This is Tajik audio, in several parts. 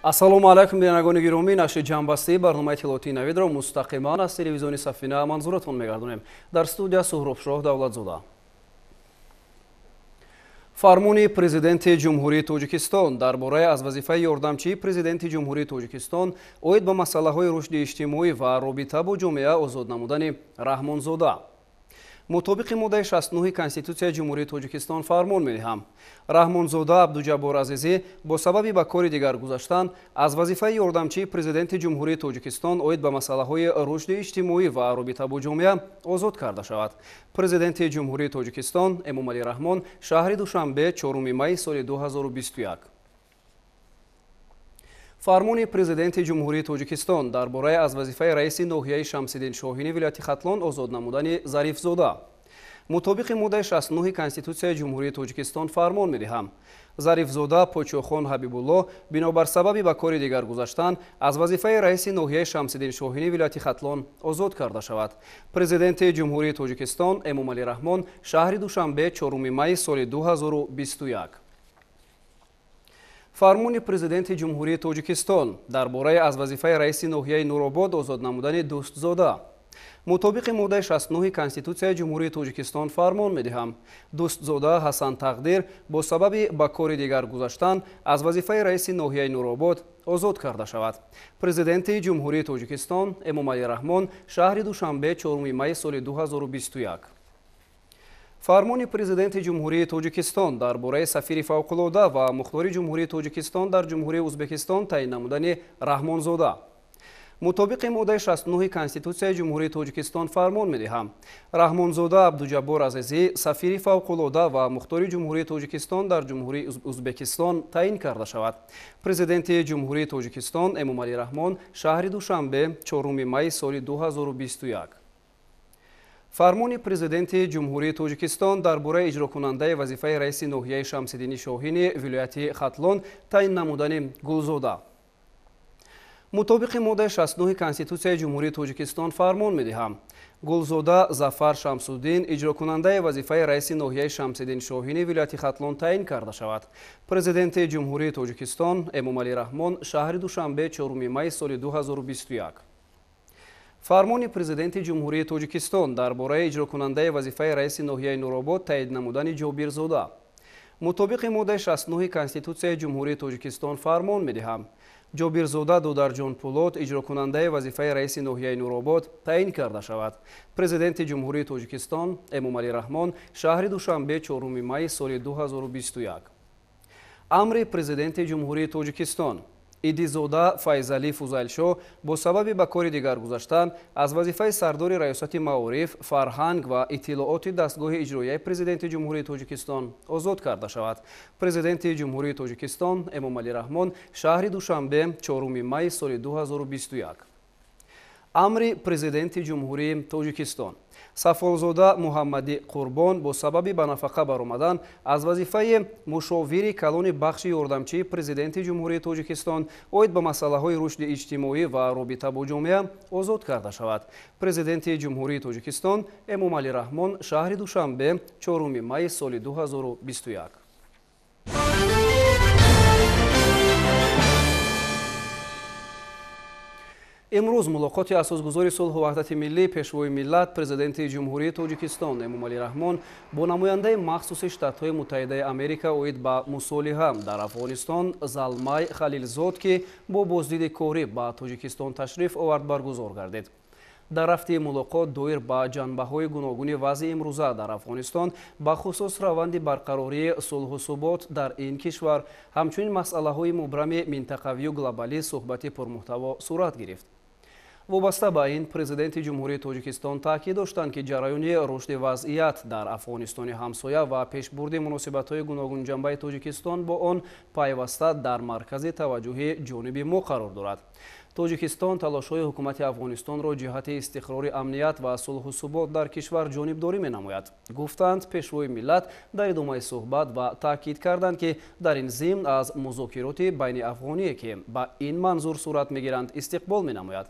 Ассалому алайкум бинагони гироми, наши ҷанбастии барномаи иттилоотии наведро мустақиман аз телевизиони Сафина манзуратон мегардонем. Дар студия Суҳробшоҳ Давлатзода. фармони президенти ҷумҳурии Тоҷикистон дар бораи аз вазифаи ёрдамчии президенти ҷумҳурии Тоҷикистон оид ба масъалаҳои рушди иҷтимоӣ ва робита бо ҷомеа озод намудани Раҳмонзода. мутобиқи моддаи 69 Конститутсияи ҷумҳурии Тоҷикистон фармон медиҳам. Раҳмонзода Абдуҷаббор Азизӣ бо сабаби ба кори дигар гузаштан аз вазифаи ёрдамчии президенти ҷумҳурии Тоҷикистон оид ба масъалаҳои рушди иҷтимоӣ ва робита бо ҷомеа озод карда шавад. Президенти ҷумҳурии Тоҷикистон Эмомалӣ Раҳмон шаҳри Душанбе 4 майи соли 2021. фармони президенти ҷумҳурии Тоҷикистон дар бораи аз вазифаи раиси ноҳияи Шамсиддин Шоҳини вилояти Хатлон озод намудани Зарифзода. мутобиқи моддаи 69 Конститутсияи ҷумҳурии Тоҷикистон фармон медиҳам. Зарифзода Почохон Ҳабибулло бинобар сабаби ба кори дигар гузаштан аз вазифаи раиси ноҳияи Шамсиддин Шоҳини вилояти Хатлон озод карда шавад. Президенти ҷумҳурии Тоҷикистон Эмомалӣ Раҳмон шаҳри Душанбе 4 майи соли 2021. фармони президенти ҷумҳурии Тоҷикистон дар бораи аз вазифаи раиси ноҳияи Нуробод озод намудани Дӯстзода. мутобиқи моддаи 69 Конститутсияи ҷумҳурии Тоҷикистон фармон медиҳам. Дӯстзода Ҳасан Тақдир бо сабаби ба кори дигар гузаштан аз вазифаи раиси ноҳияи Нуробод озод карда шавад. Президенти ҷумҳурии Тоҷикистон Эмомалӣ Раҳмон шаҳри Душанбе 4 майи соли 2021. фармони президенти ҷумҳурии Тоҷикистон дар бораи сафири фавқулода ва мухтори ҷумҳурии Тоҷикистон дар ҷумҳурии Узбекистон таъин намудани Раҳмонзода. мутобиқи моддаи 69 Конститутсияи ҷумҳурии Тоҷикистон фармон медиҳам. Раҳмонзода Абдуҷаббор Азизӣ сафири фавқулода ва мухтори ҷумҳурии Тоҷикистон дар ҷумҳурии Узбекистон таъин карда шавад. Президенти ҷумҳурии Тоҷикистон Эмомалӣ Раҳмон шаҳри Душанбе 4 майи соли 2021. фармони президенти ҷумҳурии Тоҷикистон дар бораи иҷрокунандаи вазифаи раиси ноҳияи Шамсиддини Шоҳини вилояти Хатлон таъин намудани Гулзода. мутобиқи моддаи 69 Конститутсияи ҷумҳурии Тоҷикистон фармон медиҳам. Гулзода Зафар Шамсуддин иҷрокунандаи вазифаи раиси ноҳияи Шамсиддин Шоҳини вилояти Хатлон таъин карда шавад. Президенти ҷумҳурии Тоҷикистон Эмомалӣ Раҳмон шаҳри Душанбе 4 майи соли 2021. фармони президенти ҷумҳурии Тоҷикистон дар бораи иҷрокунандаи вазифаи раиси ноҳияи Нуробод таъин намудани Ҷобирзода. мутобиқи моддаи 69 Конститутсияи ҷумҳурии Тоҷикистон фармон медиҳам. Ҷобирзода Дударҷон Пулот иҷрокунандаи вазифаи раиси ноҳияи Нуробод таъин карда шавад. Президенти ҷумҳурии Тоҷикистон Эмомалӣ Раҳмон шаҳри Душанбе 4 майи соли 2021. амри президенти ҷумҳурии Тоҷикистон Идизода Файзалӣ Фузайлшоҳ бо сабаби ба кори дигар гузаштан аз вазифаи сардори раёсати маориф, фарҳанг ва иттилооти дастгоҳи иҷроияи президенти ҷумҳурии Тоҷикистон озод карда шавад. Президенти ҷумҳурии Тоҷикистон Эмомалӣ Раҳмон шаҳри Душанбе 4 майи соли 2021. амри президенти ҷумҳурии Тоҷикистон Сафолзода Муҳаммадӣ Қурбон бо сабаби ба нафақа баромадан аз вазифаи мушовири калони бахши ёрдамчии президенти ҷумҳурии Тоҷикистон оид ба масъалаҳои рушди иҷтимоӣ ва робита бо ҷомеа озод карда шавад. Президенти ҷумҳурии Тоҷикистон Эмомалӣ Раҳмон шаҳри Душанбе 4 майи соли 2021. имрӯз мулоқоти асосгузори сулҳу ваҳдати миллӣ пешвои миллат президенти ҷумҳурии Тоҷикистон Эмомалӣ Раҳмон бо намояндаи махсуси Штатҳои Муттаҳидаи Америка оид ба мусолиҳа дар Афғонистон Залмай Халилзод ки бо боздиди корӣ ба Тоҷикистон ташриф овард баргузор гардид. дар рафти мулоқот доир ба ҷанбаҳои гуногуни вазъи имрӯза дар Афғонистон ба хусус раванди барқарории сулҳу субот дар ин кишвар ҳамчунин масъалаҳои мубрами минтақавию глобалӣ суҳбати пурмуҳтаво сурат гирифт. вобаста ба ин президенти ҷумҳурии Тоҷикистон таъкид доштанд ки ҷараёни рушди вазъият дар Афғонистони ҳамсоя ва пешбурди муносибатҳои гуногунҷанбаи Тоҷикистон бо он пайваста дар маркази таваҷҷӯҳи ҷониби мо қарор дорад. Тоҷикистон талошҳои ҳукумати Афғонистонро ҷиҳати истиқрори амният ва сулҳу субот дар кишвар ҷонибдорӣ менамояд, гуфтанд пешвои миллат дар идомаи суҳбат ва таъкид карданд ки дар ин зимн аз музокироти байни афғоние ки ба ин манзур сурат мегиранд истиқбол менамояд.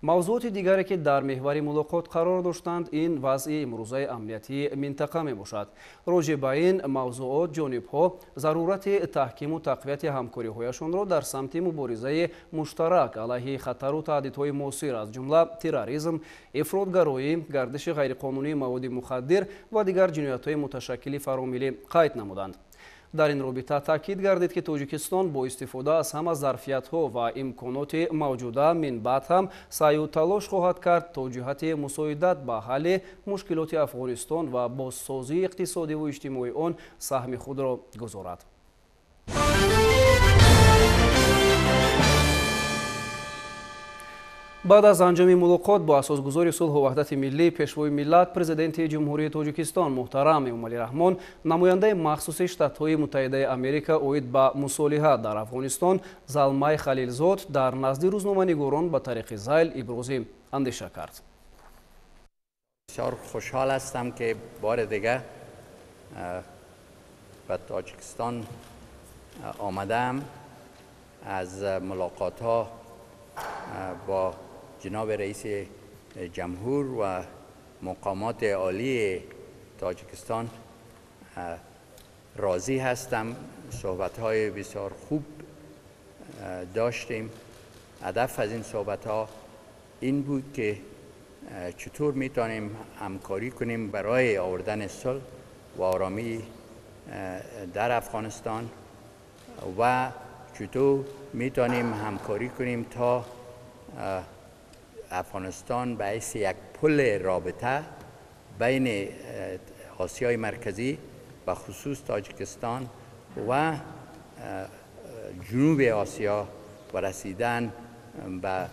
мавзуоти дигаре ки дар меҳвари мулоқот қарор доштанд ин вазъи имрӯзаи амнияти минтақа мебошад. роҷе ба ин мавзуот ҷонибҳо зарурати таҳкиму тақвияти ҳамкориҳояшонро дар самти муборизаи муштарак алайҳи хатару таҳдидҳои муосир аз ҷумла терроризм, ифротгароӣ, гардиши ғайриқонунии маводи мухаддир ва дигар ҷиноятҳои муташаккили фаромилӣ қайд намуданд. дар ин робита таъкид гардид ки Тоҷикистон бо истифода аз ҳама зарфиятҳо ва имконоти мавҷуда минбаъд ҳам саъю талош хоҳад кард то ҷиҳати мусоидат ба ҳалли мушкилоти Афғонистон ва бозсозии иқтисодиву иҷтимоии он саҳми худро гузорад. баъд аз анҷоми мулоқот бо асосгузори сулҳу ваҳдати миллӣ пешвои миллат президенти ҷумҳурии Тоҷикистон муҳтарам Эмомалӣ Раҳмон намояндаи махсуси Штатҳои Муттаҳидаи Америка оид ба мусолиҳа дар Афғонистон Залмай Халилзод дар назди рӯзноманигорон ба тариқи зайл ибрози андеша кард. بسیار خوشحال هستم که بار دیگه به تاجیکستان آمدم. از ملاقات ها با جناب رئیس جمهور و مقامات عالی تاجیکستان راضی هستم. صحبت های بسیار خوب داشتیم. هدف از این صحبت ها این بود که چطور میتونیم همکاری کنیم برای آوردن صلح و آرامی در افغانستان و چطور میتونیم همکاری کنیم تا افغانستان به حیث یک پل رابطه بین آسیای مرکزی و خصوص تاجیکستان و جنوب آسیا و رسیدن به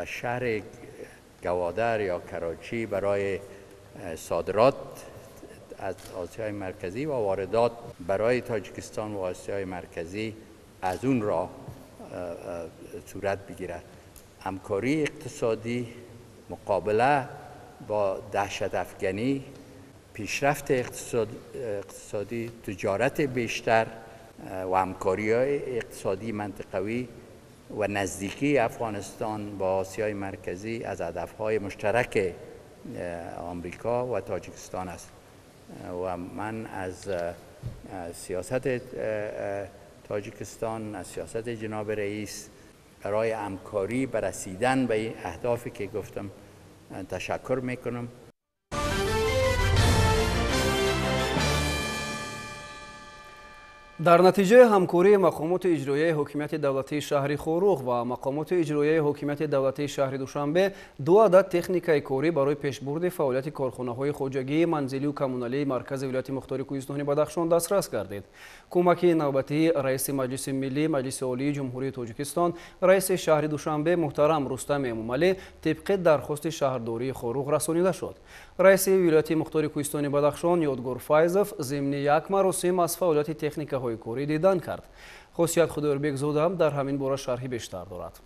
شهر گوادر یا کراچی برای صادرات از آسیای مرکزی و واردات برای تاجیکستان و آسیای مرکزی از اون راه صورت بگیرد. همکاری اقتصادی، مقابله با دهشت افکنی، پیشرفت اقتصادی، تجارت بیشتر و همکاری اقتصادی منطقوی و نزدیکی افغانستان با آسیای مرکزی از هدفهای مشترک آمریکا و تاجیکستان است و من از سیاست تاجیکستان، از سیاست جناب رئیس برای همکاری به رسیدن به این اهدافی که گفتم تشکر میکنم. дар натиҷаи ҳамкории мақомоти иҷроияи ҳокимияти давлатии шаҳри Хорух ва мақомоти иҷроияи ҳокимияти давлатии шаҳри Душанбе ду адад техникаи корӣ барои пешбурди фаъолияти корхонаҳои хоҷагии манзилию коммуналии маркази вилояти мухтори Кӯҳистони Бадахшон дастрас гардид. кӯмаки навбатии раиси маҷлиси миллии маҷлиси олии ҷумҳурии Тоҷикистон раиси шаҳри Душанбе муҳтарам Рустам Эмомалӣ тибқи дархости шаҳрдории Хорух расонида шуд. раиси вилояти мухтори Кӯҳистони Бадахшон Ёдгор Файзов зимни як маросим аз фаъолияти техникаҳои корӣ дидан кард. Хосият Худоёрбек Зодам дар ҳамин бора шарҳи бештар дорад.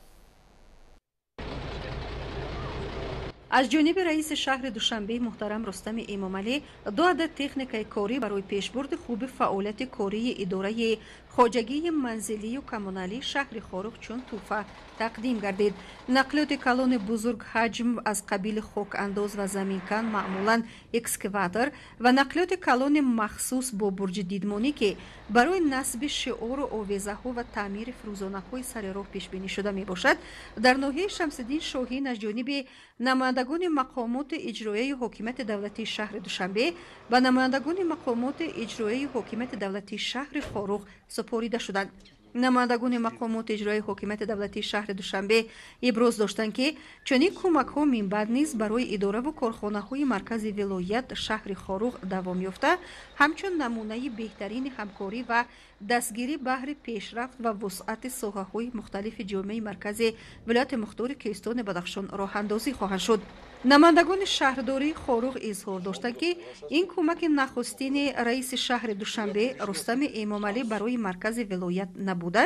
аз ҷониби раиси шаҳри Душанбе муҳтарам Рустами Эмомалӣ ду адад техникаи корӣ барои пешбурди хуби фаъолияти кории идораи хоҷагии манзилию коммуналии шаҳри Хорух чун тӯҳфа тақдим гардид. нақлиёти калони бузург ҳаҷм аз қабили хокандоз ва заминкан маъмулан экскаватор ва нақлиёти калони махсус бо бурҷи дидмонӣ ки барои насби шиору овезаҳо ва таъмири фурӯзонаҳои сари роҳ пешбинӣ шуда мебошад, дар ноҳияи Шамсиддин Шоҳин аз ҷониби намояндагони мақомоти иҷроияи ҳокимияти давлатии шаҳри Душанбе ва намояндагони мақомоти иҷроияи ҳокимияти давлатии шаҳри Хорух супорида шуданд. намояндагони мақомоти иҷроияи ҳокимияти давлатии шаҳри Душанбе иброз доштанд ки чунин кӯмакҳо минбаъд низ барои идораву корхонаҳои маркази вилоят шаҳри Хорух давом ёфта ҳамчун намунаи беҳтарини ҳамкорӣ ва дастгирӣ баҳри пешрафт ва вусъати соҳаҳои мухталифи ҷомеаи маркази вилояти мухтори Кӯҳистони Бадахшон роҳандозӣ хоҳанд шуд. намояндагони шаҳрдории Хорух изҳор доштанд ки ин кӯмаки нахустини раиси шаҳри Душанбе Рустами Эмомалӣ барои маркази вилоят набуда,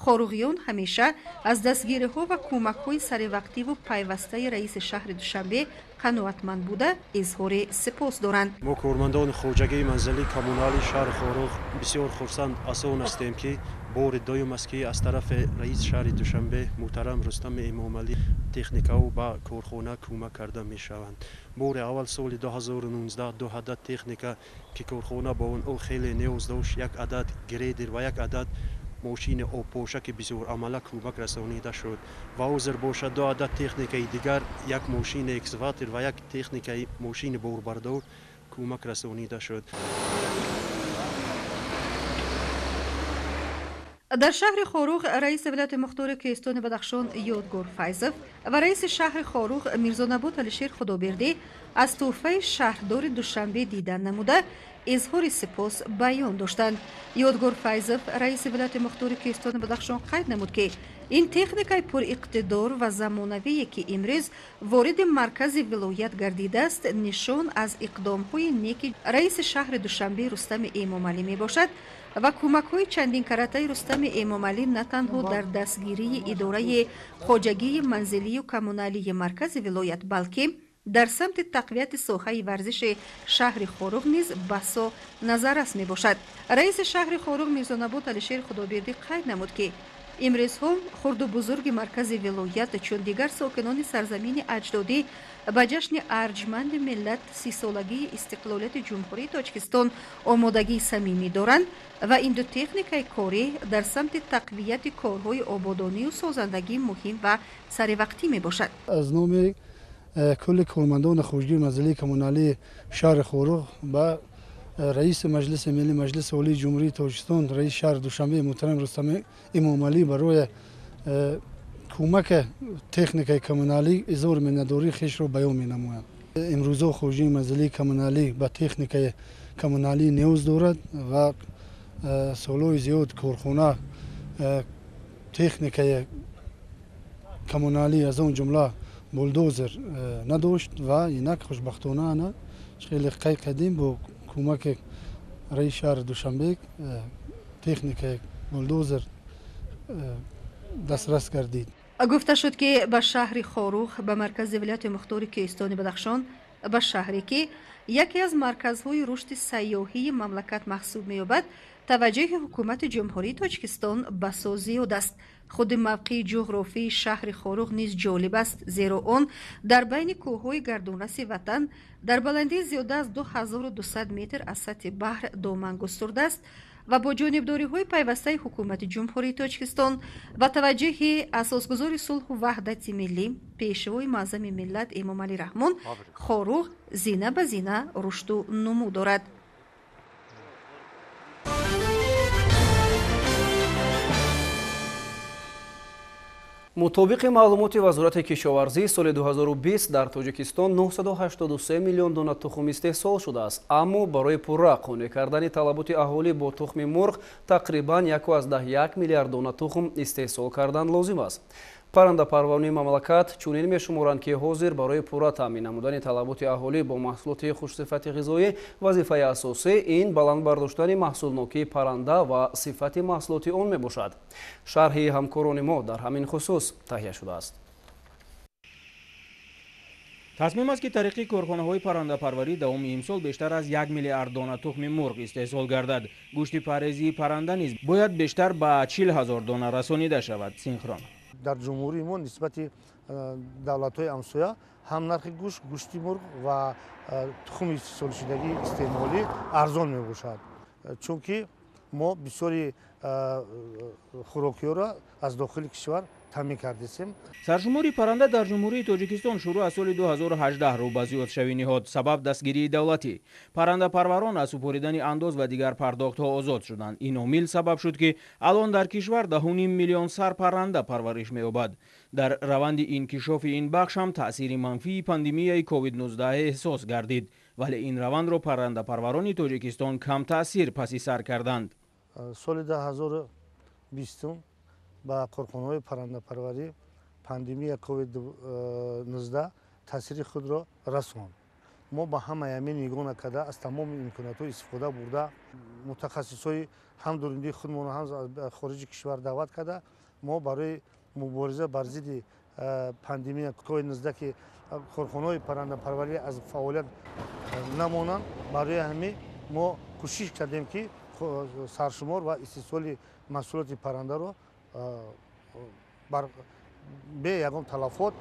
хорухиён ҳамеша аз дастгириҳо ва кӯмакҳои саривақтиву пайвастаи раиси шаҳри Душанбе қаноатманд буда изҳори сипос доранд. мо кормандони хоҷагии манзилии коммуналии шаҳри Хорух бисёр хурсанд аз он ҳастем ки بار دوم است که از طرف رئیس شهر دوشنبه محترم رستم امامعلی تکنیکا و با کارخانه کمک کرده می شوند. بار اول سال 2019 دو عدد تکنیکا که کارخانه با اون خیلی نیاز داشت، یک عدد گریدر و یک عدد ماشین آبپاشک که بسیار عمله کمک رسانیده شد و حاضر باشد دو عدد تکنیکای دیگر، یک ماشین اکسواتر و یک تکنیکای ماشین باربردار کمک رسانیده شد. در شهر خاروغ رئیس ولایت مختار کیستان بدخشان یادگار فیضف و رئیس شهر خاروغ میرزا نبات علیشیر خدابردی از تحفه شهردار دوشنبه دیدن نموده اظهار سپاس بیان داشتند. یادگار فیضف رئیس ولایت مختار کیستان بدخشان قید نمود که این تکنیکای پر اقتدار و زمانوی که امروز وارد مرکز ولایت گردیده است نشان از اقدام‌های نیک رئیس شهر دوشنبه رستم امامعلی می باشد و کمک‌های چندین کرته رستم امامعلی نه تنها در دستگیری اداره خواجگی منزلی و کمونالی مرکز ولایت بلکه در سمت تقویت ساحه ورزش شهر خاروغ نیز بسا نظررس می باشد. رئیس شهر خاروغ میرزا نبات علیشیر خدابردی قید نمود که امروزها خرد و بزرگ مرکز ولایت چون دیگر ساکنان سرزمین اجدادی به جشن ارجمند ملت 30 سالگی استقلالیت جمهوری تاجیکستان آمادگی صمیمی دارند و این دو تکنیکای کاری در سمت تقویت کارهای آبادانی و سازندگی مهم و سروقتی می باشد. از نام کل کارمندان خواجگی منزلی کمونالی شهر خاروغ با رئیس مجلس ملی مجلس عالی جمهوری تاجیکستان رئیس شهر دوشنبه محترم رستم امامعلی برای کمک تکنیکای کمونالی اظهار منتداری خویش را بیان می‌نمایند. امروزه خواجگی منزلی کمونالی به تکنیکای کمونالی نیاز دارد و سالهای زیاد کارخانه تکنیکای کمونالی از اون جمله بولدوزر نداشت و اینک خوشبختانه نه خیلی قدیم با کمک رئیس شهر دوشنبه تکنیک بولدوزر دسترس گردید. گفته شد که به شهر خاروغ به مرکز ولایت مختار کیستان بدخشان به شهری که یکی از مرکزهای رشد سیاحی مملکت محسوب می‌یابد توجه حکومت جمهوری تاجیکستان بسا زیاد است. خود موقع جغرافی شهر خاروغ نیز جالب است زیرا آن در بین کوههای گردونرس وطن در بلندی زیاده از 2200 متر از سطح بحر دامن گسترده است و با جانبداری‌های پیوسته حکومت جمهوری تاجیکستان و توجه اساسگزار صلح و وحدت ملی پیشوای معظم ملت امامعلی رحمان خاروغ زینه به زینه رشد و نمو دارد. مطابق معلومات وزارت کشاورزی سال 2020 در تاجیکستان 983 میلیون دانه تخم استحصال شده است، اما برای پورا قانع کردن طلبات اهالی با تخم مرغ تقریبا 1.1 میلیارد دانه تخم استحصال کردن لازم است. پرنده پروانی مملکت چنین می‌شمارند که حاضر برای پورا تامین نمودن طلبات اهالی با محصولات خوشصفت غذایی وظیفه اساسی این بلند برداشتن محصولنوکی پرنده و صفت محصولات آن میباشد. شرح همکاران ما در همین خصوص تهیه شده است. تصمیم است که طریق کارخانه‌های پرنده پروری دوام امسال بیشتر از 1 میلیارد دانه تخم مرغ استحصال گردد. گوشت پارێزی پرنده نیز باید بیشتر به 40,000 دانه رسانیده شود. سینخرون در جمهوری ما نسبت دولت‌های همسایه هم نرخ گوشت مرغ و تخم استحصال شدگی استعمالی ارزان میباشد، چون که ما بسیاری خوراکی‌ها را از داخل کشور تامین کردیم. سرشماری پرنده در جمهوری تاجیکستان شروع از سال 2018 رو به زیادشوی نهاد. سبب دستگیری دولتی. پرنده پروران از سپردن انداز و دیگر پرداخت‌ها آزاد شدند. این عامل سبب شد که الان در کشور 10.5 میلیون سر پرنده پرورش می‌یابد. در روند انکشاف این بخش هم تأثیر منفی پاندمی کووید 19 احساس گردید، ولی این روند را پرنده پروران تاجیکستان کم تأثیر پسی سر کردند. سال 2020 با کارخانه‌های پرنده پروری پاندمی کووید 19 تاثیر خود را رساند. ما با همه همین نگاه کرده از تمام امکانات استفاده برده متخصصای هم درونی خودمون هم خارج کشور دعوت کرده ما برای مبارزه بر ضد پاندمی کووید 19 که کارخانه‌های پرنده پروری از فعالیت نمونند، برای همین ما کوشش کردیم که саршумор ва истеҳсоли маҳсулоти паррандаро бе ягон талафот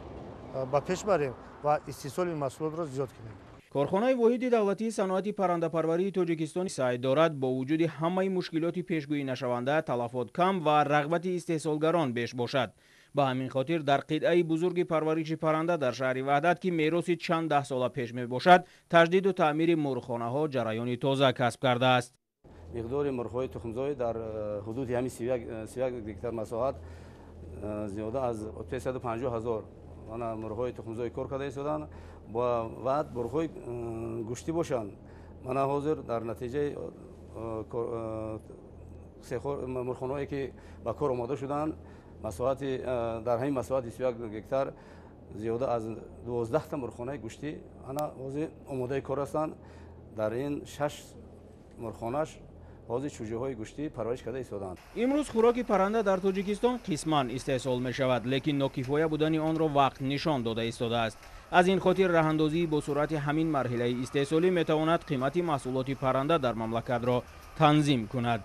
ба пеш барем ва истеҳсоли маҳсулотро зиёд кунем. корхонаи воҳиди давлатии саноати паррандапарварии тоҷикистон саъй дорад бо вуҷуди ҳамаи мушкилоти пешгӯинашаванда талафот кам ва рағбати истеҳсолгарон беш бошад. ба ҳамин хотир дар қитъаи бузурги парвариши парранда дар шаҳри ваҳдат ки мероси чанд даҳсола пеш мебошад, таҷдиду таъмири мурғхонаҳо ҷараёни тоза касб кардааст. миқдори мурғҳои тухмзой дар ҳудуди ҳамин 31 гектар масоҳат зиёда аз 550 000 мурғҳои тухмзой кор карда истоданд. ба ваъд мурғҳои гӯшти бошанд. мана ҳозир дар натиҷаи мурғхонаҳое ки ба кор омода шуданд, масоҳати дар ҳамин масоҳати 31 гектар зиёда аз 12 мурғхонаи гӯшти ана ҳозир омодаи кор ҳастанд. дар ин 6 мурғхонаш ҳозир чӯҷаҳои гӯшти парвариш карда истоданд. имрӯз хӯроки парранда дар тоҷикистон қисман истеҳсол мешавад, лекин нокифоя будани онро вақт нишон дода истодааст. аз ин хотир раҳандозӣ бо суръати ҳамин марҳилаи истеҳсолӣ метавонад қимати маҳсулоти парранда дар мамлакатро танзим кунад.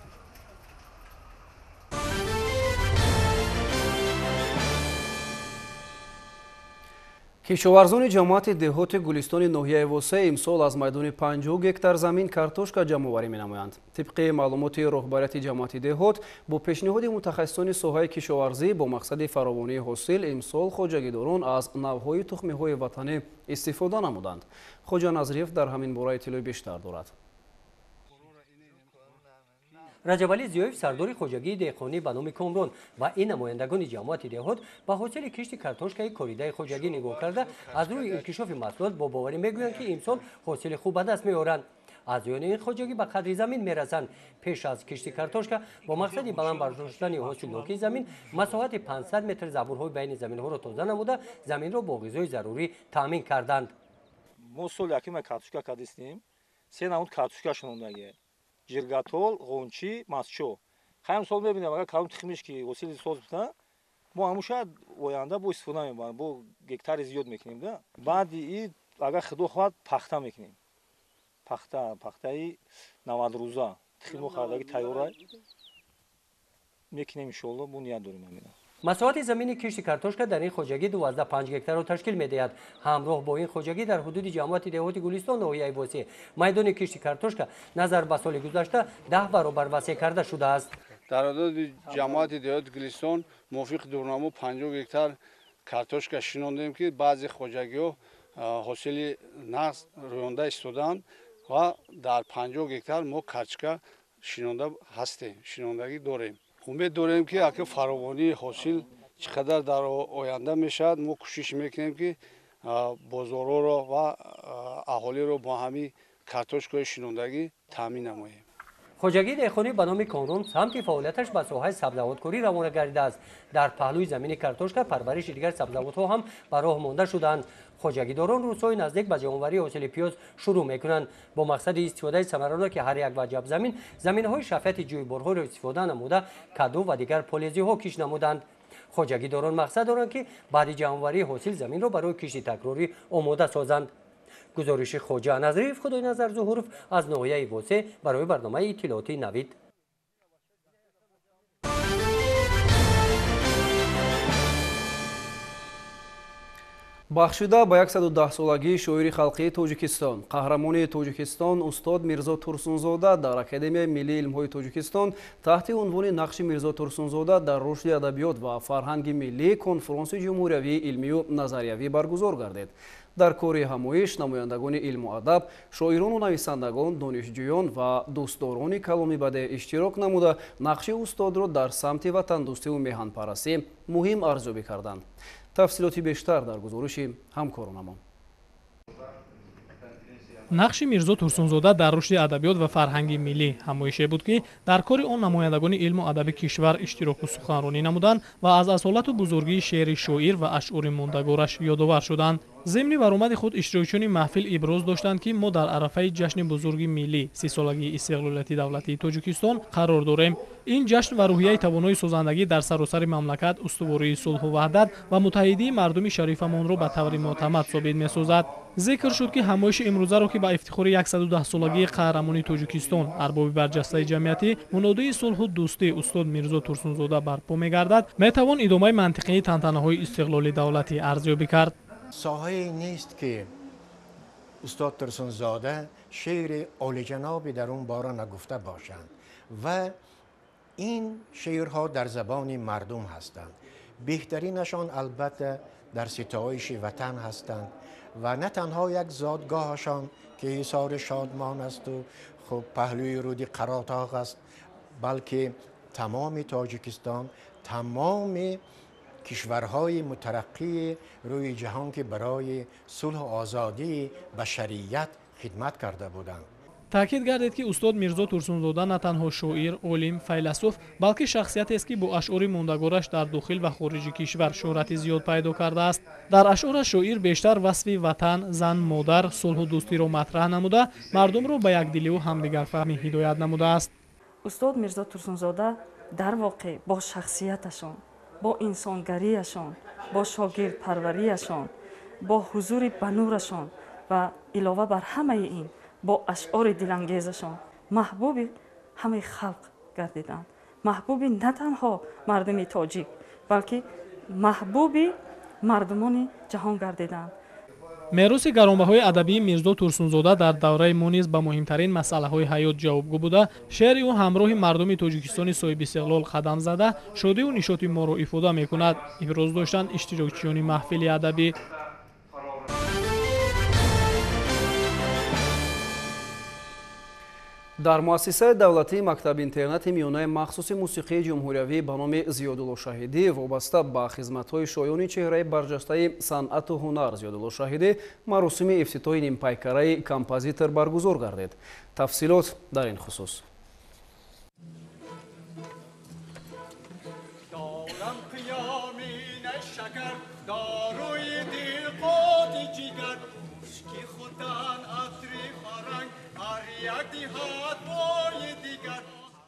кишоварзони ҷамоати деҳоти гулистони ноҳияи восе имсол аз майдони 50 гектар замин картошка ҷамъоварӣ менамоянд. тибқи маълумоти роҳбарияти ҷамоати деҳот бо пешниҳоди мутахассисони соҳаи кишоварзӣ бо мақсади фаровонии ҳосил имсол хоҷагидорон аз навъҳои тухмиҳои ватанӣ истифода намуданд. хоҷа Назриев дар ҳамин бора иттилои бештар дорад. раҷабалӣ зиёев сардори хоҷагии деҳқонӣ ба номи комрон ва ин намояндагони ҷамоати деҳот ба ҳосили кишти картошкаи коридаи хоҷагӣ нигоҳ карда аз рӯи инкишофи маҳсулот бо боварӣ мегӯянд ки имсол ҳосили хуб ба даст меоранд. азёни ин хоҷагӣ ба қадри замин мерасанд. пеш аз кишти картошка бо мақсади баланд бардоштани ҳосилнокии замин масоҳати 500 метр забурҳои байни заминҳоро тоза намуда заминро бо ғизои зарурӣ таъмин карданд. мо сол якима картошка кардистем, се намуд картошка шунондаге ҷиргатол, ғончи, масчо. Хайм сол мебинем агар калом тухмиш ки ҳосили соз буда, мо ҳамун шояд оянда бо истифода мебарем, бо гектари зиёд мекунем да. Баъди ин агар худо хоҳад пахта мекунем. Пахтаи 90 рӯза тухмо хардаги тайёра мекунем иншоалло, бо ният дорем амина. масоҳати замини кишти картошка дар ин хоҷагӣ 12 гектарро ташкил медиҳад. ҳамроҳ бо ин хоҷагӣ дар ҳудуди ҷамоати деҳоти гулистон ноҳияи восе майдони кишти картошка назар ба соли гузашта 10 баробар васеъ карда шудааст. дар ҳудуди ҷамоати деҳоти гулистон мувофиқи дурнамо 50 гектар картошка шинондем ки баъзе хоҷагиҳо ҳосили нағз рӯёнда истоданд ва дар 50 гектар мо карчка шинонда ҳастем, шинондагӣ дорем. умед дорем ки ака фаровонии ҳосил чӣ қадар дар оянда мешавад, мо кӯшиш мекунем ки бозорҳоро ва аҳолиро бо ҳамин картошкаи шинондагӣ таъмин намоем. хоҷагии деҳқонӣ ба номи комрон самти фаъолияташ ба соҳаи сабзавоткорӣ равона гардидааст. дар паҳлӯи замини картошка парвариши дигар сабзавотҳо ҳам ба роҳ монда шуданд. хоҷагидорон рӯзҳои наздик ба ҷамъоварии ҳосили пиёз шурӯъ мекунанд. бо мақсади истифодаи самараноки ҳар як ваҷаб замин заминҳои шафяти ҷӯйборҳоро истифода намуда каду ва дигар полезиҳо киш намуданд. хоҷагидорон мақсад доранд ки баъди ҷамъоварии ҳосил заминро барои кишти такрорӣ омода созанд. гузориши хоҷа Назриев, Худойназар Зуҳуров аз ноҳияи восе барои барномаи иттилооти Навид. бахшида ба 110-солагии шоири халқии Тоҷикистон, қаҳрамони Тоҷикистон устод Мирзо Турсунзода дар Академияи миллии илмҳои Тоҷикистон таҳти унвони нақши Мирзо Турсунзода дар рушди адабиёт ва фарҳанги миллӣ конфронси ҷумҳуриявии илмию назариявӣ баргузор гардид. дар кори ҳамоиш намояндагони илму адаб, шоирону нависандагон, донишҷӯён ва дӯстдорони каломи бадеъ иштирок намуда нақши устодро дар самти ватандӯстиву меҳанпарастӣ муҳим арзёбӣ карданд. тафсилоти бештар дар гузориши ҳамкоронамон. нақши Мирзо Турсунзода дар рушди адабиёт ва фарҳанги миллӣ ҳамоише буд ки дар кори он намояндагони илму адаби кишвар иштироку суханронӣ намуданд ва аз асолату бузургии шеъри шоир ва ашъури мондагораш ёдовар шуданд. ضمن برآمد خود اشتراکچیان محفل ابراز داشتند که ما در عرفه جشن بزرگ ملی 30 سالگی استقلالیت دولتی تاجیکستان قرار داریم. این جشن و روحیه توانای سازندگی در سراسر مملکت استواری صلح و وحدت و متحدی مردم شریفمان را به طور معتمد ثابت می‌سازد. ذکر شد که همایش امروزه را که با افتخار 110 سالگی قهرمانی تاجیکستان ارباب برجسته جمعیتی منادی صلح و دوستی استاد میرزا ترسونزاده برپا می‌گردد می‌توان ادامه منطقی تنتنه‌های استقلال دولتی ارزیابی کرد. ساحه‌ای نیست که استاد ترسونزاده شعر عالی‌جنابی در اون باره نگفته باشند و این شعرها در زبان مردم هستند. بهترینشان البته در ستایش وطن هستند و نه تنها یک زادگاهشان که حصار شادمان است و خب پهلوی رود قراتاق است، بلکه تمام تاجیکستان، تمام کشورهای مترقی روی جهان که برای صلح و آزادی بشریت خدمت کرده بودند. تاکید گردید که استاد میرزا ترسونزاده نه تنها شاعر، عالم، فیلسوف بلکه شخصیتی است که با اشعار ماندگارش در داخل و خارج کشور شهرت زیاد پیدا کرده است. در اشعارش شاعر بیشتر وصف وطن، زن، مادر، صلح و دوستی را مطرح نموده، مردم را به یکدلی و همدیگر فهمی هدایت نموده است. استاد میرزا ترسونزاده در واقع با شخصیتشان، با انسانگریشان، با شاگرد پروریشان، با حضور بنورشان و علاوه بر همه این با اشعار دلانگیزشان محبوب همه خلق گردیدند. محبوب نه تنها مردم تاجیک بلکه محبوب مردمان جهان گردیدند. میراث گرانبهای ادبی میرزا ترسونزاده در دوره ما نیز به مهمترین مسئله‌های حیات جوابگو بوده. شعر او همراه مردم تاجیکستان صاحب استقلال قدم زده شادی و نشاط ما را افاده می‌کند. ابراز داشتند اشتراکچیان محفل ادبی. дар муассисаи давлатии мактаби интернати миёнаи махсуси мусиқии ҷумҳуриявӣ ба номи Зиёдулло Шаҳидӣ вобаста ба хизматҳои шоёни чеҳраи барҷастаи санъату ҳунар Зиёдулло Шаҳидӣ маросими ифтитоҳи нимпайкараи композитор баргузор гардид. тафсилот дар ин хусус.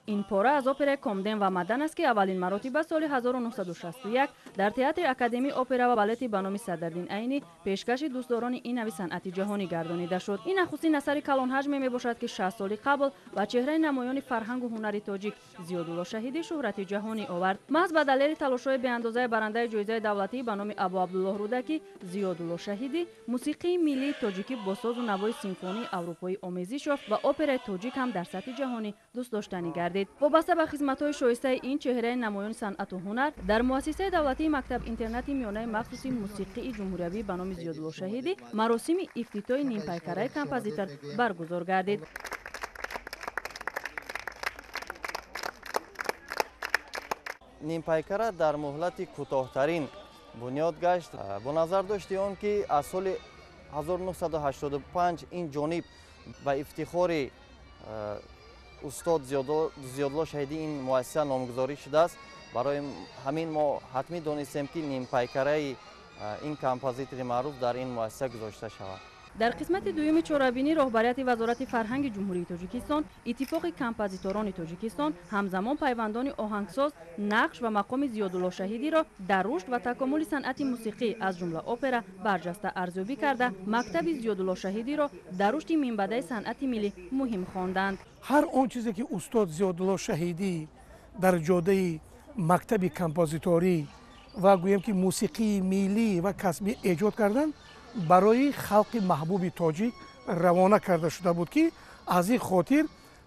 این پاره از اپرای کامدن و مدن است که اولین مراتب سال 1961 در تئاتر اکادمی اپرا و بالت به نام صدرالدین عینی پیشکش دوستداران این نوع صنعت جهانی گردانیده شد. این نخستین اثر کلان حجم می باشد که 60 سال قبل و چهره نمایان فرهنگ و هنر تاجیک زیادالله شهیدی شهرت جهانی آورد. محض به دلیل تلاش‌های بی‌اندازه برنده جایزه دولتی به نام ابو عبدالله رودکی، زیادالله شهیدی موسیقی ملی تاجیکی با ساز و نوای سیمفونی اروپایی آمیزش یافت و اپرای تاجیک هم در سطح جهانی دوست داشتنی گردید. وابسته به خدمت‌های شایسته این چهره نمایان صنعت و هنر در مؤسسه دولتی مکتب اینترنتی میانه مخصوصی موسیقی جمهوریوی به نام زیادالله شهیدی مراسم افتتاح نیمپیکره کمپوزیتور برگزار گردید. نیمپیکره در مهلت کوتاه‌ترین بنیاد گشت. با نظر داشتی آن که از سال 1985 این جانب به افتخار استاد زیادالله شهیدی این مؤسسه نامگذاری شده است. برای همین ما حتمی دانستیم که نیمپیکره این کمپوزیتور معروف در این مؤسسه گذاشته شود. در قسمت دوم چهاربینی رهبریت وزارت فرهنگ جمهوری تاجیکستان اتفاق کمپوزیتوران تاجیکستان همزمان پیوندان آهنگساز نقش و مقام زیادالله شهیدی را در رشد و تکامل صنعت موسیقی از جمله اپرا برجسته ارزیابی کرده مکتب زیادالله شهیدی را در رشد منبع صنعت ملی مهم خواندند. هر آن چیزی که استاد زیادالله شهیدی در جاده مکتب کمپوزیتوری و گویم که موسیقی ملی و کسبی ایجاد کردند برای خلق محبوب تاجیک روانه کرده شده بود که از این خاطر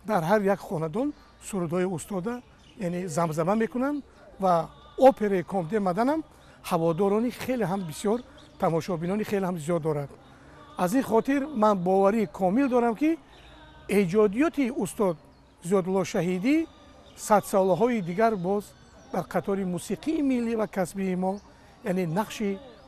در هر یک خاندان سرودهای استاد یعنی زمزمه میکنند و اپرای کامدن مدن هم هوادارانی خیلی هم بسیار تماشابینانی خیلی هم زیاد دارد. از این خاطر من باوری کامل دارم که ایجادیات استاد زیادالله شهیدی 100 سالهای دیگر باز در قطار موسیقی ملی و کسبی ما یعنی نقش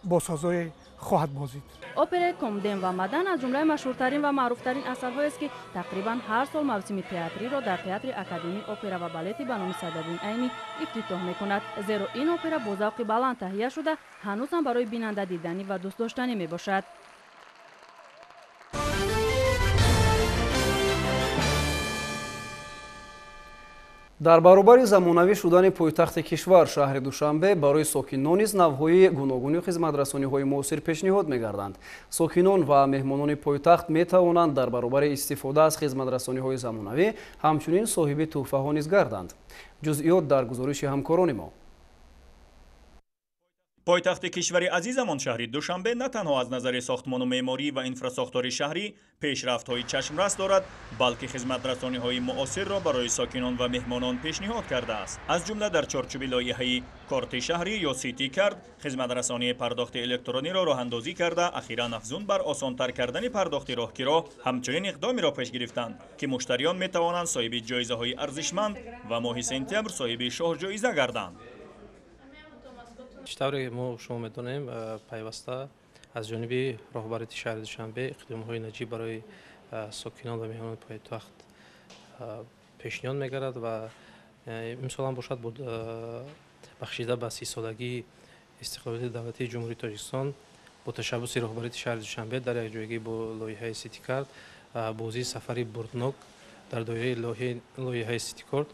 باسازهای خواهد بازید. اپرای کمدن و مدن از جمله مشهورترین و معروفترین اثرهایی است که تقریبا هر سال موسم تئاتری را در تئاتر اکادمی اپرا و بالت بانومی صدرالدین عینی افتتاح می‌کند. زیرا این اپرا با ذوق بلند تهیه شده هنوز هم برای بیننده دیدنی و دوست داشتنی میباشد. дар баробари замонавӣ шудани пойтахти кишвар шаҳри душанбе барои сокинон низ навъҳои гуногуни хизматрасониҳои муосир пешниҳод мегарданд. Сокинон ва меҳмонони пойтахт метавонанд дар баробари истифода аз хизматрасониҳои замонавӣ ҳамчунин соҳиби тӯҳфаҳо низ гарданд. ҷузъиёт дар гузориши ҳамкорони мо. پایتخت کشور عزیزمان شهری دوشنبه نه تنها از نظر ساختمان و معماری و انفراساختار شهری پیشرفت‌های چشمرس دارد، بلکه خدمت‌رسانی‌های معاصر را برای ساکنان و مهمانان پیشنهاد کرده است. از جمله در چارچوب لایحه کارت شهری یا سیتی کارت، خدمت‌رسانی پرداخت الکترونی را راه‌اندازی کرده، اخیراً افزون بر آسان‌تر کردن پرداخت راهگیرا همچنین اقدامی را پیش گرفتند که مشتریان می‌توانند صاحب جایزه‌های ارزشمند و ماه سپتامبر صاحب شاه جایزه گردند. طوری ما شما می‌دانیم پیوسته از جانب راهبری شهر دوشنبه اقدام‌های نجیب برای ساکنان و مهمانان پایتخت پیشنهاد می‌گردد و امسال هم باشد بود بخشیده به 30 سالگی استقلالیت دولتی جمهوری تاجیکستان با تشبث راهبری شهر دوشنبه در یک جایگی با لایحه سیتی کارت بازی سفری بردناک در دایره لایحه سیتی کارت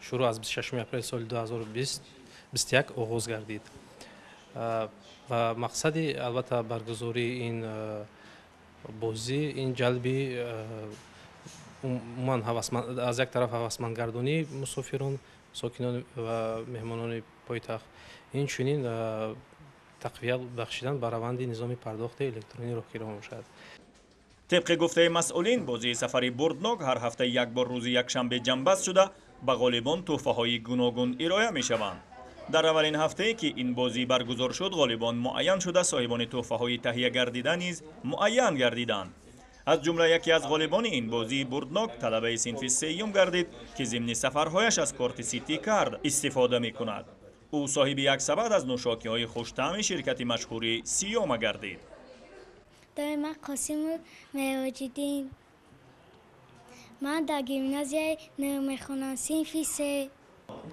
شروع از 26 اپریل سال 2021 آغاز گردید و مقصد البته برگزاری این بازی این جلبی از یک طرف هوسمندگردانی مسافران ساکنان و مهمانان پایتخت این چنین تقویت بخشیدن بر روند نظام پرداخت الکترونی راهگیرا باشد. طبق گفته مسئولین بازی سفری بردناک هر هفته یک بار روز یکشنبه جنبست شده به غالبان تحفه‌های گوناگون ارائه می‌شوند. در اولین هفته که این بازی برگزار شد غالبان معین شده صاحبان تحفه‌های تهیه گردیده نیز معین گردیدند. از جمله یکی از غالبان این بازی بردناک طلبه صنف سیوم گردید که ضمن سفرهایش از کارت سیتی کارت استفاده می‌کند. او صاحب یک سبد از نوشاکی‌های خوش‌طعم شرکت مشهور سیوم گردید. من قاسم مواجدین من در گیمنازیای نمیخونم صنف سه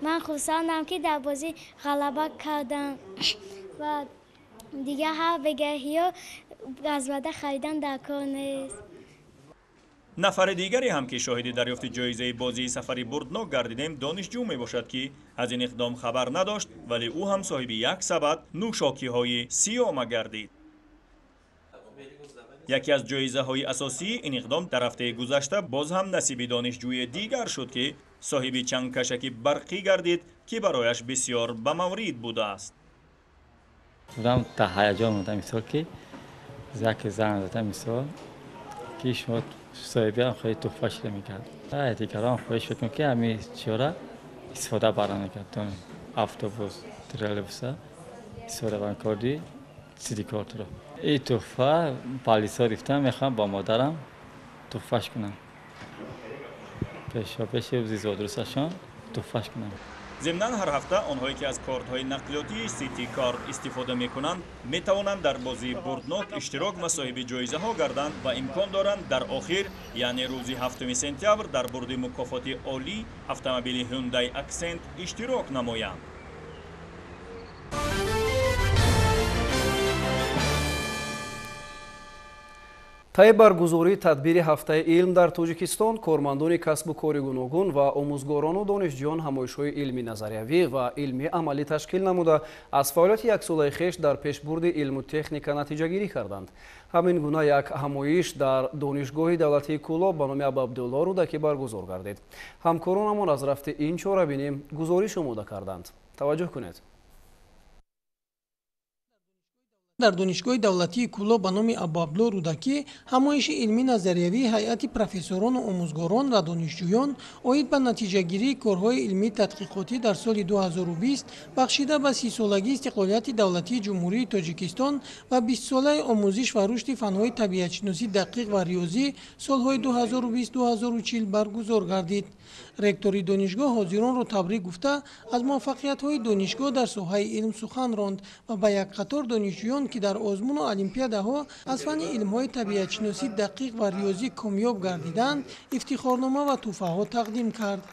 من خوشحالم که در بازی غلبه کردم و دیگه هر بگهی ها از بده خریدن در کار نیست. نفر دیگری هم که شاهد دریافت جایزه بازی سفری بردناک گردیدیم دانشجو می باشد که از این اقدام خبر نداشت ولی او هم صاحب یک سبد نوشاکی های سیوم گردید. یکی از جایزه های اساسی این اقدام در هفته گذشته باز هم نصیب دانشجوی دیگر شد که صاحب چند کشک برقی گردید که برایش بسیار بمورد بوده است. بودم تا هیجان بودم مثال که زک زن دادم مثال که شما صاحبی هم خیلی تحفه شده میکرد. دیگران خواهش فکر کنم که همین چیارا استفاده برای نکرد. اتوبوس ترالبوس استفاده برای کردی سیتی کارت رو. این تحفه پالیسا رفتم میخوام با مادرم تحفهش کنم. پیش زیزادرسشان تحفهش کنم. ضمناً هر هفته آنهایی که از کارت‌های نقلیاتی سیتی کارت استفاده می‌کنند می‌توانند در بازی بردناک اشتراک و صاحب جایزه‌ها گردند و امکان دارند در آخر یعنی روز 7 سپتامبر در برد مکافات عالی اتومبیل هیوندای اکسنت اشتراک نمایند. طی برگزاری تدبیر هفته علم در تاجیکستان کارمندان کسب و کار گوناگون و آموزگاران و دانشجویان همایش‌های علمی نظریوی و علمی عملی تشکیل نموده از فعالیت یک ساله خویش در پیشبرد علم و تکنیک نتیجه گیری کردند. همین گونه یک همایش در دانشگاه دولتی کولا به نام ابابدالله رودکی برگزار گردید. همکارانمان از رفت این چاره بینیم گزارش آماده کردند. توجه کنید. در دانشگاه دولتی کولا به نام ابابدالله رودکی همایش علمی نظریوی هیئت پروفسوران و آموزگاران و دانشجویان اوید به نتیجه گیری کارهای علمی تحقیقاتی در سال 2020 بخشیده به 30 سالگی استقلالیت دولتی جمهوری تاجیکستان و 20 ساله آموزش و رشد فن‌های طبیعت شناسی دقیق و ریاضی سالهای 2020-2040 برگزار گردید. رکتوری دانشگاه حاضران را تبریک گفته از موفقیت‌های دانشگاه در ساحه علم سخن راند و به یک قطار دانشجویان که در آزمون و المپیاده‌ها از فن علم‌های طبیعت‌شناسی دقیق و ریاضی کامیاب گردیدند، افتخارنامه و تحفه‌ها تقدیم کرد.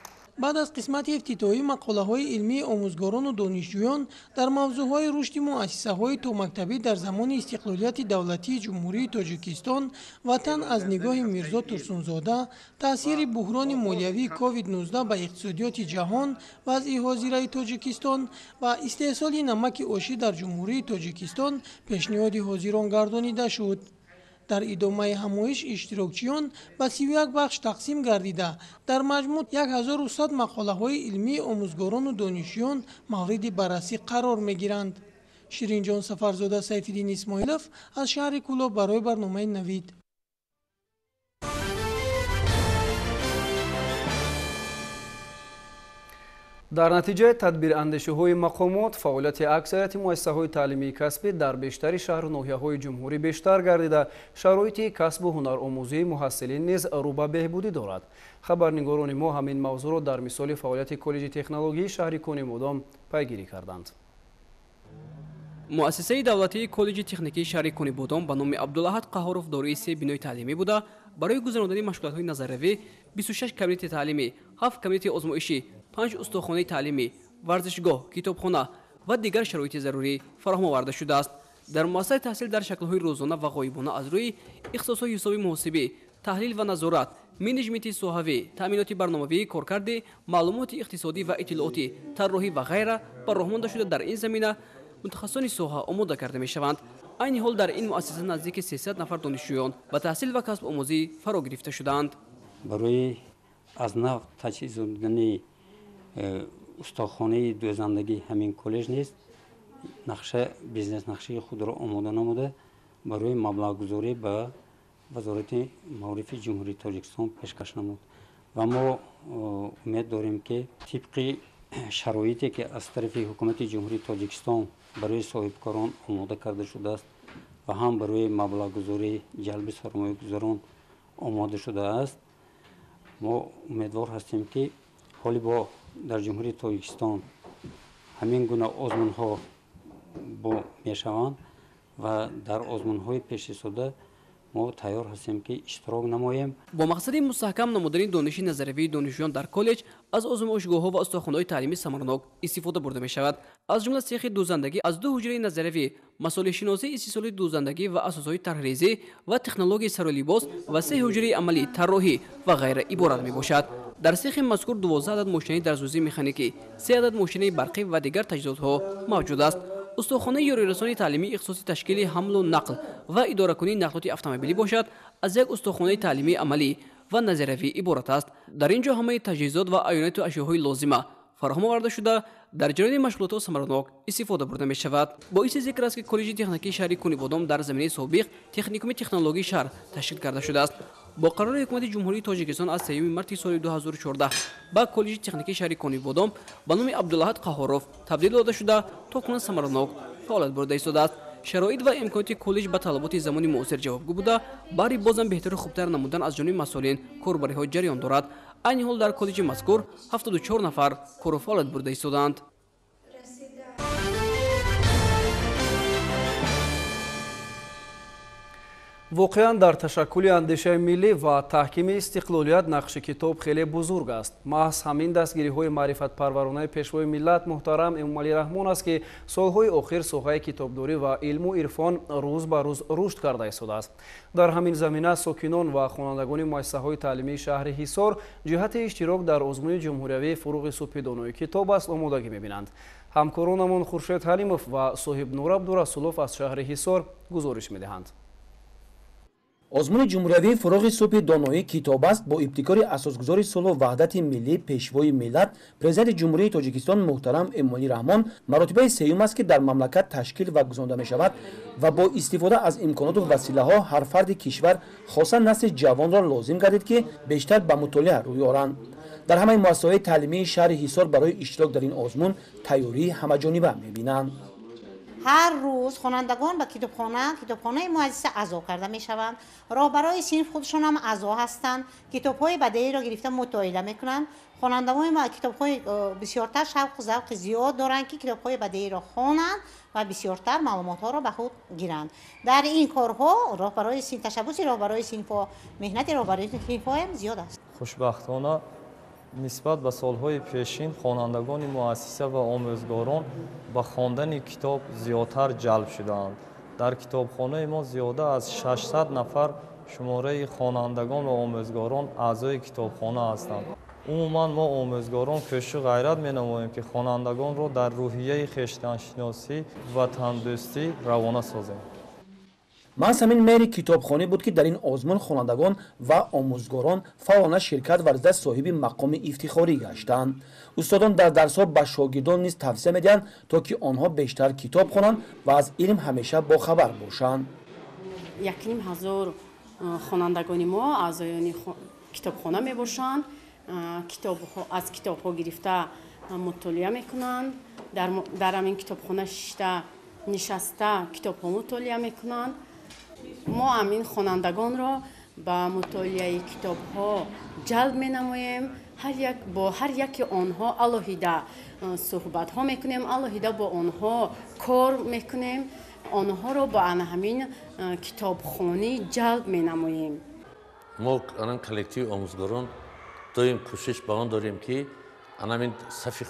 بعد از قسمت افتتاحی مقاله‌های علمی آموزگاران و دانشجویان در موضوعهای رشد مؤسسه‌های تا مکتبی در زمان استقلالیت دولتی جمهوری تاجیکستان، وطن از نگاه میرزا ترسونزاده، تاثیر بحران مالیوی کووید 19 به اقتصادیات جهان، وضع حاضره تاجیکستان و استحصال نمک آشی در جمهوری تاجیکستان پیشنهاد حاضران گردانیده شد. در ادامه همایش اشتراکچیان به 31 بخش تقسیم گردیده در مجموع 1100 مقاله های علمی آموزگاران و دانشجویان مورد بررسی قرار می گیرند. شیرین جان سفرزاده، سیفالدین اسماعیلوف از شهر کولا برای برنامه نوید. در نتیجه تدبیر اندیشه‌های مقامات، فعالیت اکثریت مؤسسه‌های تعلیمی کسبی در بیشتر شهر و ناحیه‌های جمهوری بیشتر گردیده، شرایط کسب و هنرآموزی محصلین نیز رو به بهبودی دارد. خبرنگاران ما همین موضوع را در مثال فعالیت کالج تکنولوژی شهر کنی مدام پیگیری کردند. مؤسسه دولتی کالج تکنیکی شهر کنی بودام به نام عبدالاحد قهارов دارای 3 بینای تعلیمی بوده. برای گذراندن مشغولات‌های نظروی 26 کمیته تعلیمی، 7 کمیته آزمایشی، 5 استخوانه تعلیمی، ورزشگاه، کتابخانه و دیگر شرایط ضروری فراهم آورده شده است. در مؤسسه تحصیل در شکل‌های روزانه و غایبانه از روی اختصاص‌های حسابی محاسبی، تحلیل و نظارت، منیجمنت صحوی، تامینات برنامه‌ای، کارکرد، معلومات اقتصادی و اطلاعاتی، طراحی و غیره برآورده شده. در این زمینه متخصصان ساحه آماده کرده می‌شوند. این حال در این مؤسسه نزدیک 300 نفر دانشجویان به تحصیل و کسب آموزی فرا گرفته شدند. برای از نو تجهیزاندن استخوانه دوزندگی همین کالج نیست، نقشه بیزنس نقشه خود را آماده نموده برای مبلغ گذاری به وزارت معارف جمهوری تاجیکستان پیشکش نمود و ما امید داریم که طبق شرایطی که از طرف حکومت جمهوری تاجیکستان برای صاحبکاران آماده کرده شده است و هم برای مبلغ گذاری جلب سرمایه گذاران آماده شده است، ما امیدوار هستیم که حالی با در جمهوری تاجیکستان همین گونه آزمون ها با میشوند و در آزمون های پیش رسیده ما تیار هستیم که اشتراک نماییم. با مقصد مستحکم نمودن دانش نظروی دانشجویان در کالج از آزمایشگاه‌ها و استخوان‌های تعلیمی ثمرناک استفاده برده می شود. از جمله سیخ دوزندگی از 2 حجره نظروی، مسائل شناسی استحصال دوزندگی و اساسهای طرحریزی و تکنولوژی سر لباس و 3 حجره عملی طراحی و غیره عبارت می باشد. در سیخ مذکور 12 عدد ماشین درزوزی مکانیکی، 3 عدد ماشین برقی و دیگر تجهیزات‌ها موجود است. استخوانه یاریرسانی تعلیمی اختصاصی تشکیل حمل و نقل و اداره کنی نقلات اتومبیلی باشد از یک استخوانه تعلیمی عملی و نظروی عبارت است. در اینجا همه تجهیزات و عینات و اشیاءهای لازمه فراهم آورده شده در جریان مشغولات سمرناک استفاده برده می شود. باعث ذکر است که کالج تکنیکی شهر کنی بودام در زمینه سابق تکنیکوم تکنولوژی شهر تشکیل کرده شده است. با قرار حکومت جمهوری تاجیکستان از 3 مارس سال 2014 با کالج تکنیکی شهر کنی بودام به نام عبدالاحد قهارов تبدیل داده شده تا کنون سمرناک فعالیت برده ایستاده است. شرایط و امکانات کالج به طلبات زمانی معاصر جوابگو بوده، برای بازم بهتر و خوبتر نمودن از جانب مسئولین کاربری‌ها جریان دارد. این حال در کالج مذکور 74 نفر کار فعالیت برده ایستادند. واقعا در تشکل اندیشه ملی و تحکیم استقلالیت نقش کتاب خیلی بزرگ است. محض همین دستگیری های معرفت پرورانه پیشوای ملت محترم امامعلی رحمان است که سالهای آخر ساحه کتابداری و علم و عرفان روز به روز رشد کرده ایستاده است. در همین زمینه ساکنان و خوانندگان مؤسسه های تعلیمی شهر حصار جهت اشتراک در آزمون جمهوری فروغ صبح دانای کتاب است آمادگی می‌بینند. همکارانمان خورشید حلیمов و صاحب نور عبدالرسولов از شهر حصار گزارش می‌دهند. آزمون جمهوری فروغ صبح دانایی کتاب است با ابتکار اساسگذار صلح و وحدت ملی پیشوای ملت پرزیدنت جمهوری تاجیکستان محترم امامعلی رحمان مراتبه سوم است که در مملکت تشکیل و گذرانده می شود و با استفاده از امکانات و وسیله ها هر فرد کشور خاصا نسل جوان را لازم گردید که بیشتر به مطالعه روی آورند. در همه مؤسسه‌های تعلیمی شهر حصار برای اشتراک در این آزمون تیاری همه‌جانبه می‌بینند. هر روز خوانندگان به کتابخانه مؤسسه عضو کرده می شوند. راهبرای صنف خودشون هم عضو هستند. کتاب‌های بدیهی را گرفته مطالعه میکنند. خوانندگان ما کتاب‌های بسیارتر شوق و ذوق زیاد دارند که کتاب‌های بدیهی را خوانند و بسیارتر معلومات‌ها را به خود گیرند. در این کارها راهبرای صنف تشبث راهبرای صنف و مهنت راهبرای صنف هم زیاد است. خوشبختانه نسبت به سالهای پیشین خوانندگان مؤسسه و آموزگاران به خواندن کتاب زیادتر جلب شدند. در کتابخانه ما زیاده از 600 نفر شماره خوانندگان و آموزگاران اعضای کتابخانه هستند. عموما ما آموزگاران کوشش و غیرت می‌نماییم که خوانندگان را در روحیه خویشتن‌شناسی و تندرستی روانه سازیم. محض همین مهر کتابخانه بود که در این آزمون خوانندگان و آموزگاران فعالانه شرکت ورزیده صاحب مقام افتخاری گشتند. استادان در درس‌ها به شاگردان نیز توصیه می‌دهند تا که آنها بیشتر کتاب خوانند و از علم همیشه باخبر باشند. 1,500 خوانندگان ما اعضایان کتابخانه میباشند. از کتاب‌ها گرفته مطالعه میکنند. در همین کتابخانه نشسته کتاب‌ها مطالعه میکنند. ما همین خوانندگان را با مطالعه کتاب‌ها جلب می‌نماییم. با هر یک آنها الهیده صحبت‌ها میکنیم، الهیده با آنها کار میکنیم، آنها را با همین کتابخانه جلب می‌نماییم. ما الان کلکتیو آموزگاران دویم کوشش با آن داریم که همین صف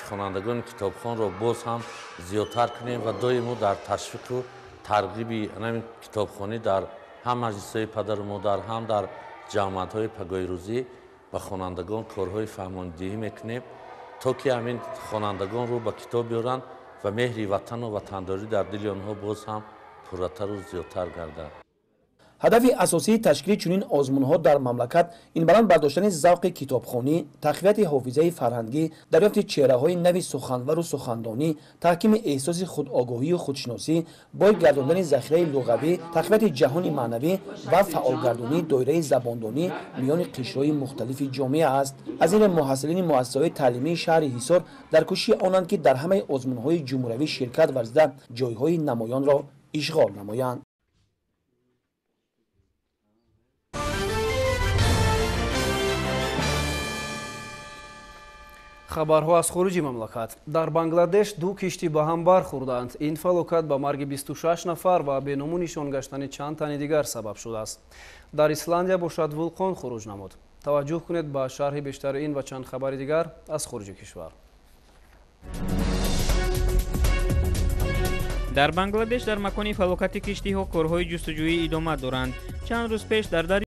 خوانندگان کتابخوان را باز هم زیادتر کنیم و دویم در تشویق و ترغیب همین کتابخوانی در هم مجلس‌های پدر و مادر هم در جمعیت‌های پگاه روزی و خوانندگان کارهای فرماندهی میکنیم تا که همین خوانندگان رو به کتاب بیارن و مهر وطن و وطنداری در دل آنها باز هم پرتر و زیادتر گردد. هدف اساسی تشکیل چنین آزمون‌ها در مملکت این بلند برداشتن ذوق کتابخوانی، تقویت حافظه فرهنگی، دریافت چهره‌های نوی سخنور و سخندانی، تحکیم احساس خودآگاهی و خودشناسی، بازگرداندن ذخیره لغوی، تقویت جهان معنوی و فعالگردانی دایره زباندانی میان قشرهای مختلف جامعه است. از این محصلین مؤسسه‌های تعلیمی شهر حصار در کوشش آنند که در همه آزمون‌های جمهوری شرکت ورزیده جایهای نمایان را اشغال نمایند. хабарҳо аз хуруҷи мамлакат. дар бангладеш ду киштӣ ба ҳам бархӯрданд. ин фалокат ба марги 26 нафар ва беному нишон гаштани чанд тани дигар сабаб шудааст. дар исландия бошад вулқон хуруҷ намуд. таваҷҷӯҳ кунед ба шарҳи бештари ин ва чанд хабари дигар аз хуруҷи кишвар. дар бангладеш дар макони фалокати киштиҳо корҳои ҷустуҷӯӣ идома доранд. чанд рӯз пеш дар дарё